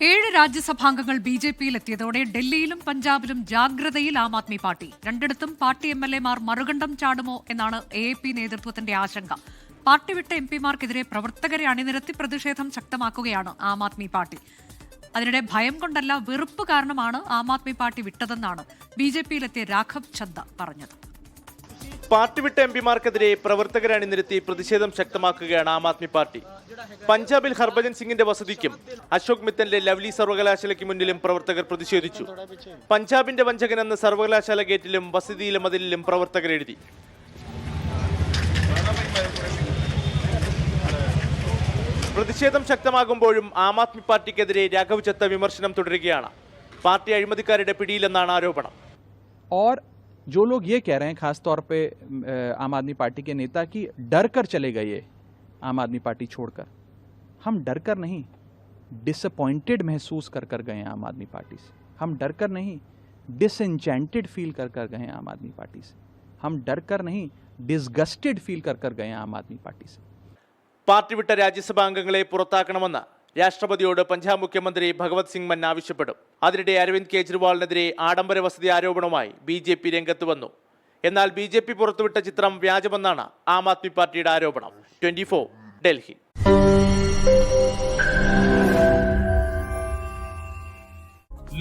7 രാജ്യസഭാംഗങ്ങൾ ബി.ജെ.പിയിലെത്തിയതോടെ ഡൽഹിയിലും പഞ്ചാബിലും ജാഗ്രതയിൽ ആം ആദ്മി പാർട്ടി. രണ്ടിടത്തും പാർട്ടി എംഎൽഎമാർ മറുകണ്ഠം ചാടുമോ എന്നാണ് എ.പി നേതൃത്വത്തിന്റെ ആശങ്ക. പാർട്ടി വിട്ട എംപിമാർക്കെതിരെ പ്രവർത്തകരെ അണിനിരത്തി പ്രതിഷേധം ശക്തമാക്കുകയാണ് ആം ആദ്മി പാർട്ടി. അതിനിടെ ഭയം കൊണ്ടല്ല, വെറുപ്പ് കാരണമാണ് ആം ആദ്മി പാർട്ടി വിട്ടതെന്നാണ് ബി.ജെ.പിയിലെത്തിയ രാഘവ് ചദ്ദ പറഞ്ഞത്. പാർട്ടി വിട്ട എംപിമാർക്കെതിരെ പ്രവർത്തകരെ അണിനിരത്തി പ്രതിഷേധം ശക്തമാക്കുകയാണ് ആം ആദ്മി പാർട്ടി. പഞ്ചാബിൽ ഹർഭജൻ സിംഗിന്റെ വസതിക്കും അശോക് മിത്തനിലെ ലവ്ലി സർവകലാശാലയ്ക്ക് മുന്നിലും പ്രവർത്തകർ പ്രതിഷേധിച്ചു. പഞ്ചാബിന്റെ വഞ്ചകനെന്ന് സർവകലാശാല ഗേറ്റിലും വസതിയിലും മതിലിലും പ്രവർത്തകർ എഴുതി. പ്രതിഷേധം ശക്തമാകുമ്പോഴും ആം ആദ്മി പാർട്ടിക്കെതിരെ രാഘവ് ചദ്ദ വിമർശനം തുടരുകയാണ്. പാർട്ടി അഴിമതിക്കാരുടെ പിടിയിലെന്നാണ് ആരോപണം. जो लोग ये कह रहे हैं, खास तौर पे आम आदमी पार्टी के नेता, कि डर कर चले गए आम आदमी पार्टी छोड़कर, हम डर कर नहीं, डिसअपॉइंटेड महसूस कर गए हैं आम आदमी पार्टी से. हम डर कर नहीं, डिसएंचेंटेड फील कर गए हैं आम आदमी पार्टी से. हम डर कर नहीं, डिसगस्टेड फील कर गए हैं आम आदमी पार्टी से. പാർട്ടി വിട്ട രാജ്യസഭാ അംഗങ്ങളെ പുറത്താക്കണമെന്ന് രാഷ്ട്രപതിയോട് പഞ്ചാബ് മുഖ്യമന്ത്രി ഭഗവത് സിംഗ് മാൻ ആവശ്യപ്പെടും. അതിനിടെ അരവിന്ദ് കെജ്രിവാളിനെതിരെ ആഡംബര വസതി ആരോപണവുമായി ബി.ജെ.പി രംഗത്ത് വന്നു. എന്നാൽ ബി.ജെ.പി പുറത്തുവിട്ട ചിത്രം വ്യാജമെന്നാണ് ആം ആദ്മി പാർട്ടിയുടെ ആരോപണം. 24 ഡൽഹി.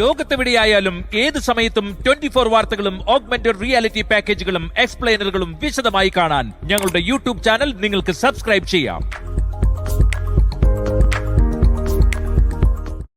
ലോകത്തെവിടെയായാലും ഏത് സമയത്തും 24 വാർത്തകളും ഓഗ്മെന്റഡ് റിയാലിറ്റി പാക്കേജുകളും എക്സ്പ്ലെയിനറുകളും വിശദമായി കാണാൻ ഞങ്ങളുടെ യൂട്യൂബ് ചാനൽ നിങ്ങൾക്ക് സബ്സ്ക്രൈബ് ചെയ്യാം.